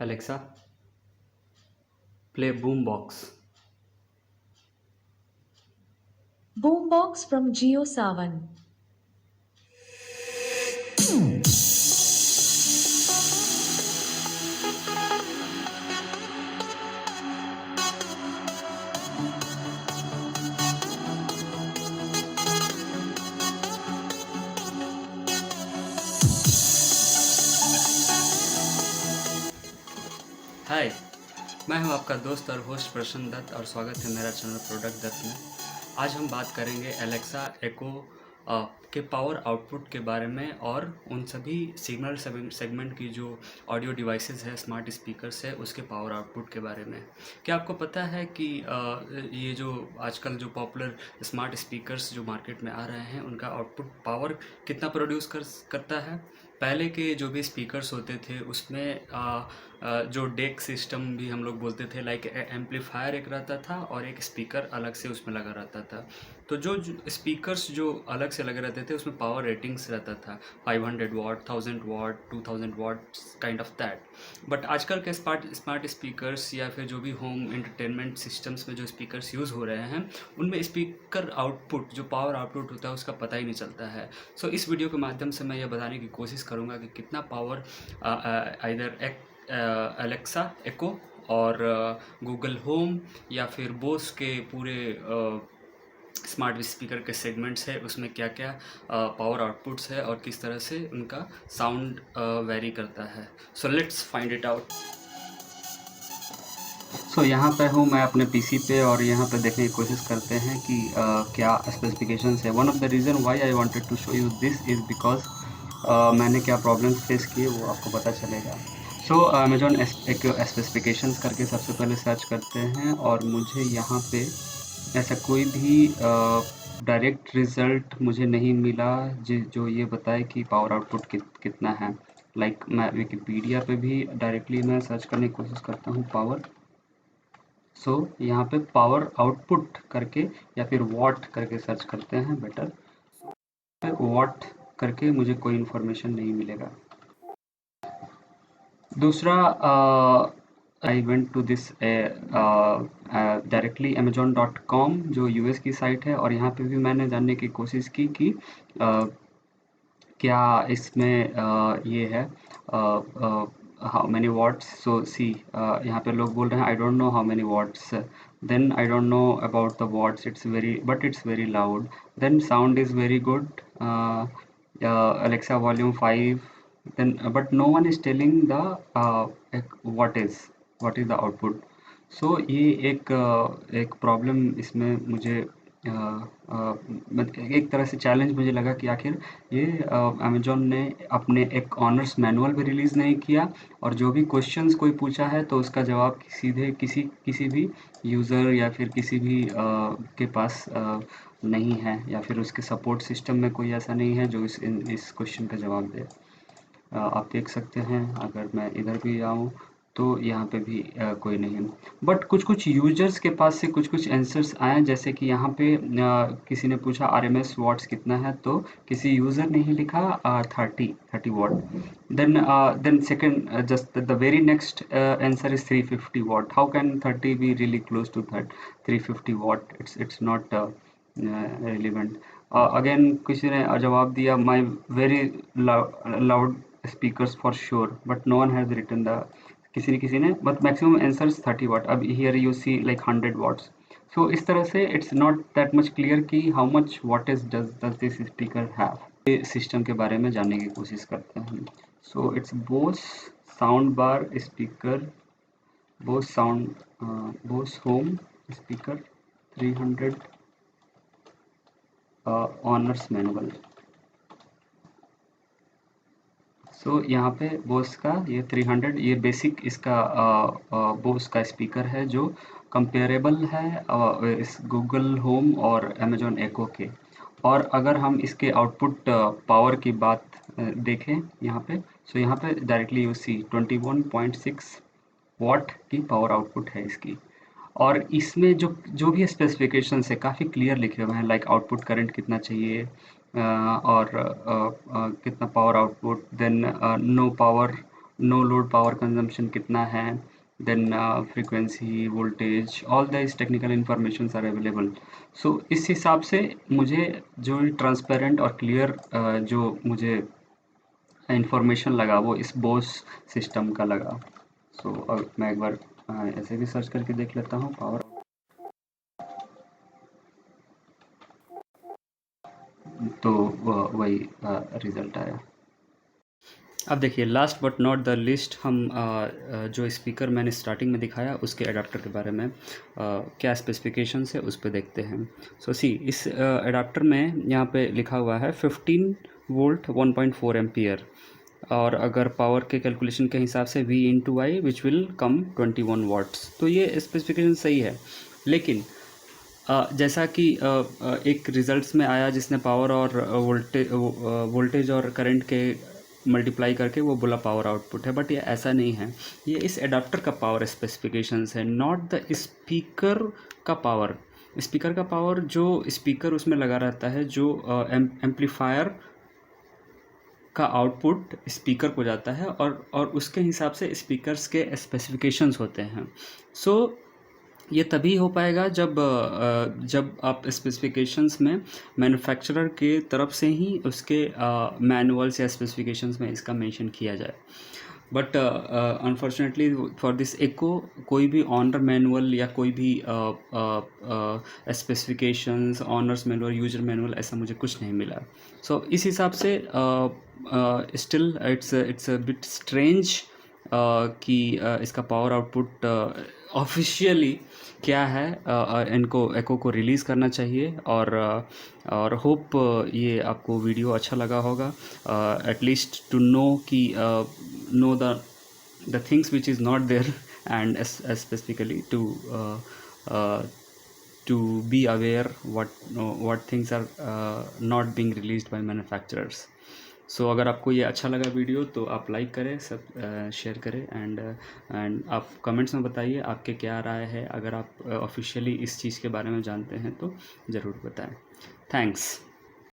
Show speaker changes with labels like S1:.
S1: Alexa, play Boombox.
S2: Boombox from JioSaavn.
S1: हाय, मैं हूं आपका दोस्त और होस्ट प्रसन्न दत्त और स्वागत है मेरा चैनल प्रोडक्ट दत्त में। आज हम बात करेंगे एलेक्सा एको के पावर आउटपुट के बारे में और उन सभी सिग्नल सेगमेंट की जो ऑडियो डिवाइसेस है, स्मार्ट स्पीकर्स है, उसके पावर आउटपुट के बारे में। क्या आपको पता है कि ये जो आजकल जो पॉपुलर स्मार्ट स्पीकर्स जो मार्केट में आ रहे हैं, उनका आउटपुट पावर कितना प्रोड्यूस करता है? पहले के जो भी स्पीकर्स होते थे उसमें जो डेक सिस्टम भी हम लोग बोलते थे, लाइक एम्पलीफायर एक रहता था और एक स्पीकर अलग से उसमें लगा रहता था। तो जो स्पीकर्स जो अलग से लगे रहते थे उसमें पावर रेटिंग्स रहता था 500 वाट, 1000 वाट, 2000 वाट, काइंड ऑफ दैट। बट आजकल के स्मार्ट स्पीकर्स या फिर जो भी होम एंटरटेनमेंट सिस्टम्स में जो स्पीकर्स यूज़ हो रहे हैं, उनमें स्पीकर आउटपुट जो पावर आउटपुट होता है उसका पता ही नहीं चलता है। सो इस वीडियो के माध्यम से मैं यह बताने की कोशिश करूँगा कि कितना पावर आइदर एलेक्सा एको और गूगल होम या फिर बोस के पूरे स्मार्ट स्पीकर के सेगमेंट्स है, उसमें क्या क्या पावर आउटपुट्स है और किस तरह से उनका साउंड वेरी करता है। So let's find it out. So यहाँ पे हूँ मैं अपने पीसी पे और यहाँ पे देखने की कोशिश करते हैं कि क्या स्पेसिफिकेशंस है। One of the reason why I wanted to show you this is because मैंने क्या प्रॉब्लम्स फेस किए वो आपको पता चलेगा। सो अमेजॉन एक स्पेसिफिकेशंस करके सबसे पहले सर्च करते हैं और मुझे यहाँ पे ऐसा कोई भी डायरेक्ट रिज़ल्ट मुझे नहीं मिला जो ये बताए कि पावर आउटपुट कितना है। लाइक मैं विकिपीडिया पे भी डायरेक्टली मैं सर्च करने की कोशिश करता हूँ पावर। सो यहाँ पे पावर आउटपुट करके या फिर वॉट करके सर्च करते हैं बेटर। वॉट करके मुझे कोई इन्फॉर्मेशन नहीं मिलेगा। दूसरा I went to this directly amazon.com जो यूएस की साइट है और यहाँ पे भी मैंने जानने की कोशिश की कि क्या इसमें ये है how many watts. So see यहाँ पे लोग बोल रहे हैं I don't know how many watts, then I don't know about the watts, it's very but it's very loud, then sound is very good, Alexa volume 5, then but no one is telling the what is the output. So ये एक problem इसमें मुझे एक तरह से challenge मुझे लगा कि आखिर ये अमेजोन ने अपने एक ऑनर्स मैनुअल भी रिलीज़ नहीं किया और जो भी क्वेश्चंस कोई पूछा है तो उसका जवाब सीधे किसी भी यूज़र या फिर किसी भी के पास नहीं है या फिर उसके सपोर्ट सिस्टम में कोई ऐसा नहीं है जो इस क्वेश्चन का जवाब दे। आप देख सकते हैं अगर मैं इधर भी आऊँ तो यहाँ पे भी कोई नहीं है। बट कुछ यूजर्स के पास से कुछ आंसर्स आए, जैसे कि यहाँ पे किसी ने पूछा आरएमएस वॉट्स कितना है तो किसी यूज़र ने ही लिखा 30 watt. Then second just the very next answer is 350 watt. How can 30 be really close to 350 watt? It's not relevant. Again किसी ने जवाब दिया my very loud speakers for sure, but no one has written the किसी ने but maximum answers 30 watt. अब here you see like 100 watts. So इस तरह से it's not that much clear कि how much wattage does this speaker have. ये system के बारे में जानने की कोशिश करते हैं। So it's Bose soundbar speaker, Bose home speaker 300 owner's manual. So यहाँ पे बोस का ये 300 ये बेसिक इसका बोस का स्पीकर है जो कंपेरेबल है इस गूगल होम और अमेजोन एको के। और अगर हम इसके आउटपुट पावर की बात देखें यहाँ पे, सो यहाँ पे डायरेक्टली यू सी 21.6 वॉट की पावर आउटपुट है इसकी। और इसमें जो जो भी स्पेसिफिकेशंस है काफ़ी क्लियर लिखे हुए हैं, लाइक आउटपुट करंट कितना चाहिए और कितना power output, then no power no load power consumption कितना है, then frequency, voltage, all this technical informations are available. So इस हिसाब से मुझे जो ट्रांसपेरेंट और क्लियर जो मुझे इंफॉर्मेशन लगा वो इस बोस सिस्टम का लगा। सो अब मैं एक बार ऐसे भी सर्च करके देख लेता हूँ पावर, तो वही रिजल्ट आया। अब देखिए, last but not the list, हम जो स्पीकर मैंने स्टार्टिंग में दिखाया उसके अडाप्टर के बारे में क्या स्पेसिफिकेशंस है उस पर देखते हैं। सो सी, इस अडाप्टर में यहाँ पे लिखा हुआ है 15 वोल्ट 1.4 एम्पियर, और अगर पावर के कैलकुलेशन के हिसाब से V into I which will come 21 watts. तो ये स्पेसिफिकेशन सही है, लेकिन जैसा कि एक रिजल्ट्स में आया जिसने पावर और वोल्टेज और करंट के मल्टीप्लाई करके वो बोला पावर आउटपुट है, बट ये ऐसा नहीं है। ये इस एडाप्टर का पावर स्पेसिफिकेशंस है, नॉट द स्पीकर का पावर। स्पीकर का पावर जो स्पीकर उसमें लगा रहता है, जो एम्पलीफायर का आउटपुट स्पीकर को जाता है, और उसके हिसाब से स्पीकर्स के स्पेसिफिकेशंस होते हैं। सो ये तभी हो पाएगा जब आप स्पेसिफिकेशंस में मैन्युफैक्चरर के तरफ से ही उसके मैनुअल्स या स्पेसिफिकेशंस में इसका मेंशन किया जाए। बट अनफॉर्चुनेटली फॉर दिस एको कोई भी ऑनर मैनुअल या कोई भी specifications, honours manual, user manual, ऐसा मुझे कुछ नहीं मिला। सो इस हिसाब से still it's a bit strange कि इसका पावर आउटपुट ऑफिशियली क्या है। इनको एको को रिलीज़ करना चाहिए, और होप ये आपको वीडियो अच्छा लगा होगा, एटलीस्ट टू नो कि know the things which is not there, and specifically to be aware what things are not being released by manufacturers. सो अगर आपको ये अच्छा लगा वीडियो तो आप लाइक करें, सब शेयर करें, एंड आप कमेंट्स में बताइए आपके क्या राय है। अगर आप ऑफिशियली इस चीज़ के बारे में जानते हैं तो ज़रूर बताएं। थैंक्स।